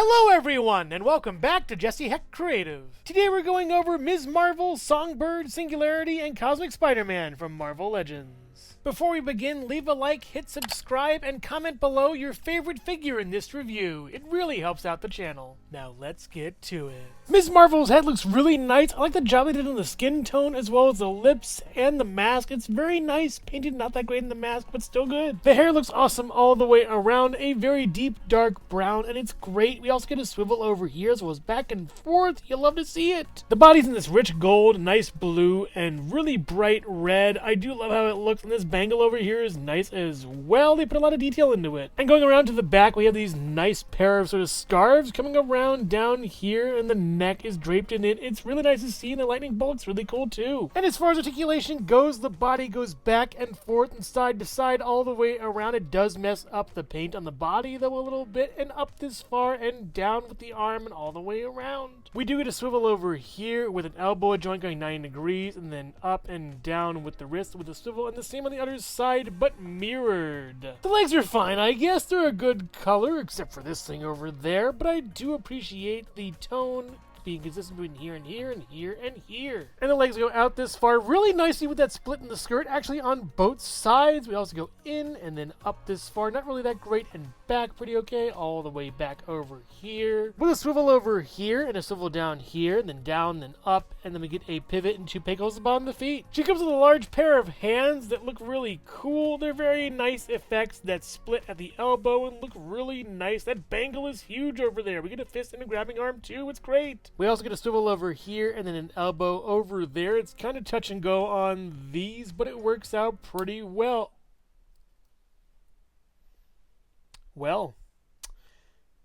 Hello everyone, and welcome back to Jesse Hecht Creative. Today we're going over Ms. Marvel's Songbird, Singularity, and Cosmic Spider-Man from Marvel Legends. Before we begin, leave a like, hit subscribe, and comment below your favorite figure in this review. It really helps out the channel. Now let's get to it. Ms. Marvel's head looks really nice. I like the job they did on the skin tone as well as the lips and the mask. It's very nice. Painted not that great in the mask, but still good. The hair looks awesome all the way around. A very deep, dark brown, and it's great. We also get a swivel over here as well as back and forth. You'll love to see it. The body's in this rich gold, nice blue, and really bright red. I do love how it looks, and this bangle over here is nice as well. They put a lot of detail into it. And going around to the back, we have these nice pair of sort of scarves coming around down here, and the neck is draped in it. It's really nice to see, and the lightning bolt's really cool too. And as far as articulation goes, the body goes back and forth and side to side all the way around. It does mess up the paint on the body though a little bit, and up this far and down with the arm and all the way around. We do get a swivel over here with an elbow joint going 90 degrees, and then up and down with the wrist with a swivel, and the same on the other side but mirrored. The legs are fine, I guess. They're a good color except for this thing over there, but I do appreciate the tone being consistent between here and here and here and here. And the legs go out this far really nicely with that split in the skirt, actually on both sides. We also go in and then up this far. Not really that great, and back pretty okay. All the way back over here. With a swivel over here and a swivel down here, and then down, then up, and then we get a pivot and two pegos above the feet. She comes with a large pair of hands that look really cool. They're very nice effects that split at the elbow and look really nice. That bangle is huge over there. We get a fist and a grabbing arm too. It's great. We also get a swivel over here and then an elbow over there. It's kind of touch and go on these, but it works out pretty well.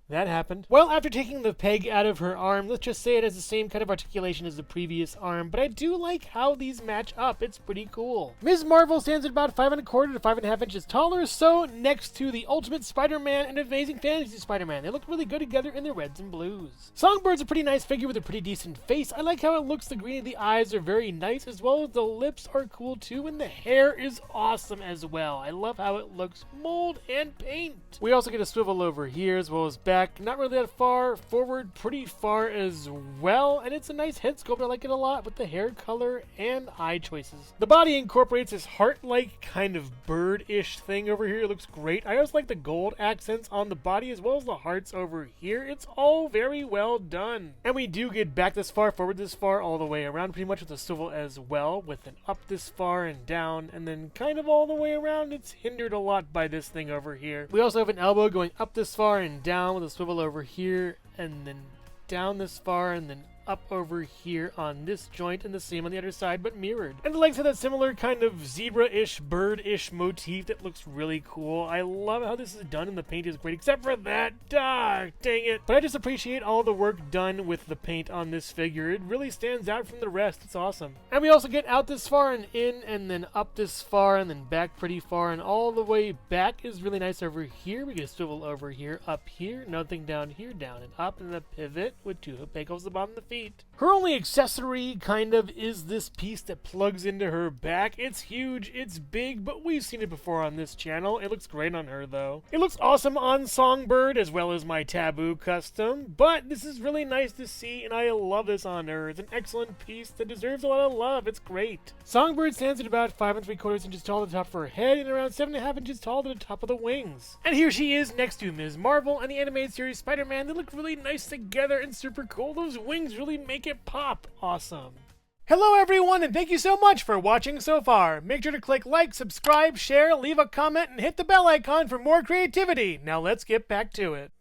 That happened. Well, after taking the peg out of her arm, let's just say it has the same kind of articulation as the previous arm, but I do like how these match up. It's pretty cool. Ms. Marvel stands at about 5 1/4 to 5.5 inches taller, so next to the Ultimate Spider-Man and Amazing Fantasy Spider-Man. They look really good together in their reds and blues. Songbird's a pretty nice figure with a pretty decent face. I like how it looks. The green of the eyes are very nice, as well as the lips are cool too, and the hair is awesome as well. I love how it looks mold and paint. We also get a swivel over here as well as back. Not really that far forward, pretty far as well, and it's a nice head sculpt. I like it a lot with the hair color and eye choices. The body incorporates this heart-like kind of bird-ish thing over here. It looks great. I also like the gold accents on the body as well as the hearts over here. It's all very well done. And we do get back this far, forward this far, all the way around, pretty much with a swivel as well, with an up this far and down, and then kind of all the way around. It's hindered a lot by this thing over here. We also have an elbow going up this far and down with a swivel over here, and then down this far, and then up over here on this joint, and the same on the other side but mirrored. And the legs have that similar kind of zebra-ish, bird-ish motif that looks really cool. I love how this is done, and the paint is great except for that. Dang it. But I just appreciate all the work done with the paint on this figure. It really stands out from the rest. It's awesome. And we also get out this far and in, and then up this far, and then back pretty far, and all the way back is really nice over here. We get a swivel over here, up here, nothing down here, down and up, and a pivot with two hook pegos above the feet. Her only accessory kind of is this piece that plugs into her back. It's huge, it's big, but we've seen it before on this channel. It looks great on her though. It looks awesome on Songbird as well as my Taboo custom, but this is really nice to see, and I love this on her. It's an excellent piece that deserves a lot of love. It's great. Songbird stands at about 5 3/4 inches tall to the top of her head and around 7.5 inches tall to the top of the wings. And here she is next to Ms. Marvel and the animated series Spider-Man. They look really nice together and super cool. Those wings really make it pop. Awesome. Hello everyone, and thank you so much for watching so far. Make sure to click like, subscribe, share, leave a comment, and hit the bell icon for more creativity. Now let's get back to it.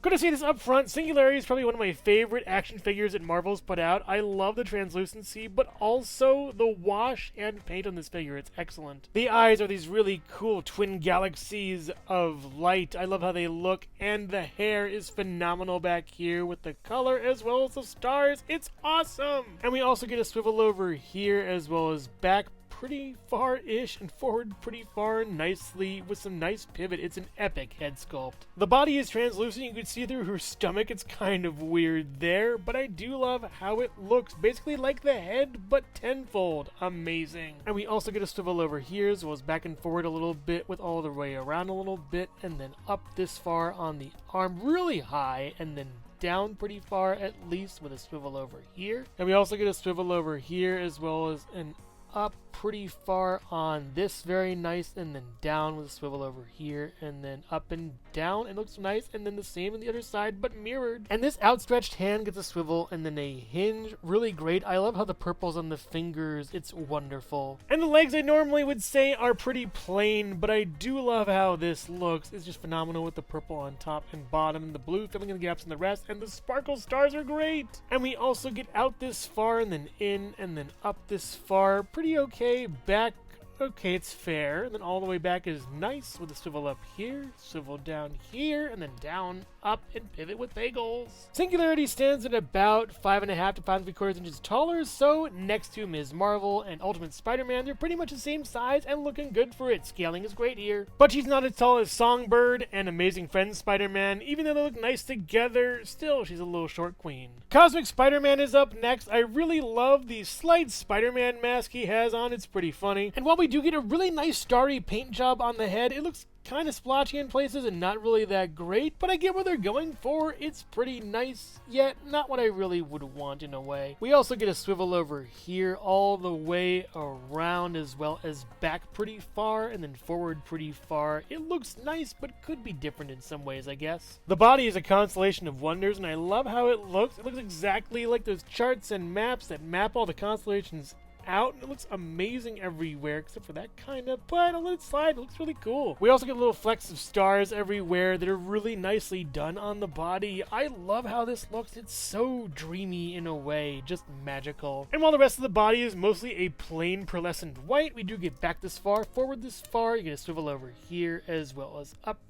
Good to see this up front. Singularity is probably one of my favorite action figures that Marvel's put out. I love the translucency, but also the wash and paint on this figure. It's excellent. The eyes are these really cool twin galaxies of light. I love how they look, and the hair is phenomenal back here with the color as well as the stars. It's awesome! And we also get a swivel over here as well as back pretty far-ish and forward pretty far nicely with some nice pivot. It's an epic head sculpt. The body is translucent. You can see through her stomach. It's kind of weird there, but I do love how it looks. Basically like the head, but tenfold. Amazing. And we also get a swivel over here, as well as back and forward a little bit with all the way around a little bit, and then up this far on the arm really high, and then down pretty far at least with a swivel over here. And we also get a swivel over here, as well as an up pretty far on this, very nice, and then down with a swivel over here, and then up and down. It looks nice, and then the same on the other side, but mirrored. And this outstretched hand gets a swivel and then a hinge. Really great. I love how the purple's on the fingers. It's wonderful. And the legs I normally would say are pretty plain, but I do love how this looks. It's just phenomenal with the purple on top and bottom, the blue filling in the gaps in the rest, and the sparkle stars are great. And we also get out this far and then in and then up this far. Pretty okay. Back, okay, it's fair. And then all the way back is nice with a swivel up here, swivel down here, and then down, up, and pivot with bagels. Singularity stands at about 5.5 to 5 3/4 inches taller, so next to Ms. Marvel and Ultimate Spider-Man, they're pretty much the same size and looking good for it. Scaling is great here. But she's not as tall as Songbird and Amazing Friends Spider-Man. Even though they look nice together, still, she's a little short queen. Cosmic Spider-Man is up next. I really love the slight Spider-Man mask he has on. It's pretty funny. And while we do get a really nice starry paint job on the head, it looks kind of splotchy in places and not really that great, but I get what they're going for. It's pretty nice, yet not what I really would want in a way. We also get a swivel over here all the way around, as well as back pretty far and then forward pretty far. It looks nice, but could be different in some ways, I guess. The body is a constellation of wonders, and I love how it looks. It looks exactly like those charts and maps that map all the constellations out, and it looks amazing everywhere except for that kind of, but I'll let it slide. It looks really cool. We also get little flecks of stars everywhere that are really nicely done on the body. I love how this looks. It's so dreamy in a way, just magical. And while the rest of the body is mostly a plain pearlescent white, we do get back this far, forward this far. You get a swivel over here, as well as up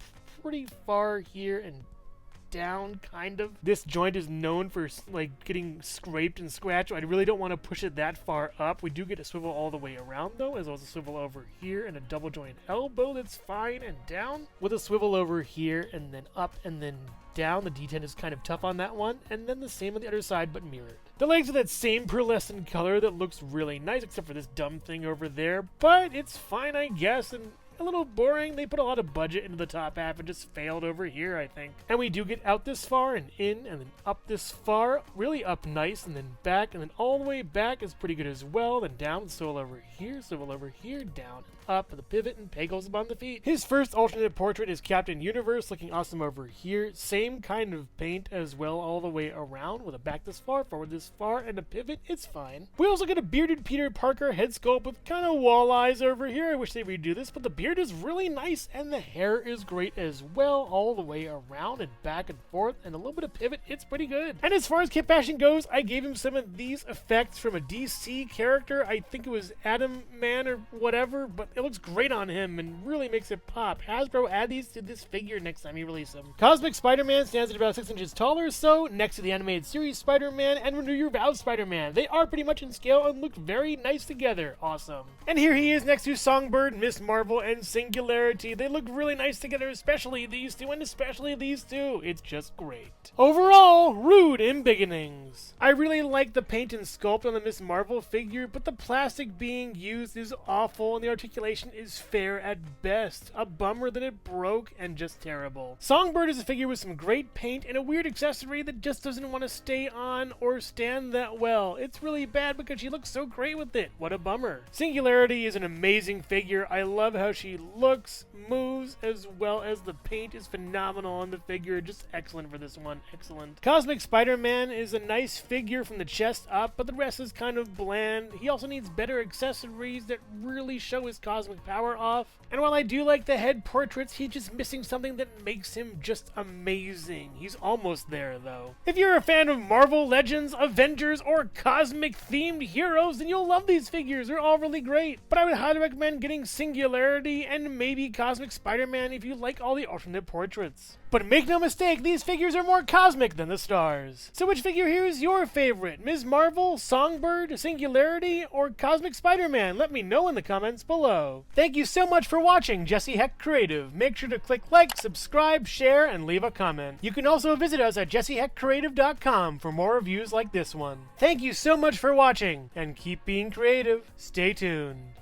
pretty far here and down, kind of. This joint is known for like getting scraped and scratched. I really don't want to push it that far up. We do get a swivel all the way around though, as well as a swivel over here and a double joint elbow that's fine, and down with a swivel over here and then up and then down. The D10 is kind of tough on that one, and then the same on the other side but mirrored. The legs are that same pearlescent color that looks really nice, except for this dumb thing over there, but it's fine, I guess, and a little boring. They put a lot of budget into the top half and just failed over here, I think. And we do get out this far and in and then up this far, really up nice, and then back, and then all the way back is pretty good as well. Then down, swivel over here, down, up, and the pivot, and Pagels upon the feet. His first alternate portrait is Captain Universe, looking awesome over here. Same kind of paint as well all the way around, with a back this far, forward this far, and a pivot. It's fine. We also get a bearded Peter Parker head sculpt with kind of wall eyes over here. I wish they would redo this, but the beard is really nice, and the hair is great as well, all the way around and back and forth, and a little bit of pivot. It's pretty good. And as far as kit fashion goes, I gave him some of these effects from a DC character. I think it was Adam Man or whatever, but it looks great on him and really makes it pop. Hasbro, add these to this figure next time you release them. Cosmic Spider-Man stands at about 6 inches taller, so next to the animated series Spider-Man and Renew Your Vows Spider-Man. They are pretty much in scale and look very nice together. Awesome. And here he is next to Songbird, Ms. Marvel, and Singularity. They look really nice together, especially these two, and especially these two. It's just great. Overall, rude in beginnings. I really like the paint and sculpt on the Ms. Marvel figure, but the plastic being used is awful, and the articulation is fair at best. A bummer that it broke, and just terrible. Songbird is a figure with some great paint and a weird accessory that just doesn't want to stay on or stand that well. It's really bad because she looks so great with it. What a bummer. Singularity is an amazing figure. I love how she looks, moves, as well as the paint is phenomenal on the figure. Just excellent for this one. Excellent. Cosmic Spider-Man is a nice figure from the chest up, but the rest is kind of bland. He also needs better accessories that really show his cosmic power off. And while I do like the head portraits, he's just missing something that makes him just amazing. He's almost there, though. If you're a fan of Marvel Legends, Avengers, or cosmic-themed heroes, then you'll love these figures. They're all really great. But I would highly recommend getting Singularity Singularity, and maybe Cosmic Spider-Man if you like all the alternate portraits. But make no mistake, these figures are more cosmic than the stars. So which figure here is your favorite? Ms. Marvel, Songbird, Singularity, or Cosmic Spider-Man? Let me know in the comments below. Thank you so much for watching Jesse Hecht Creative. Make sure to click like, subscribe, share, and leave a comment. You can also visit us at jessehechtcreative.com for more reviews like this one. Thank you so much for watching, and keep being creative. Stay tuned.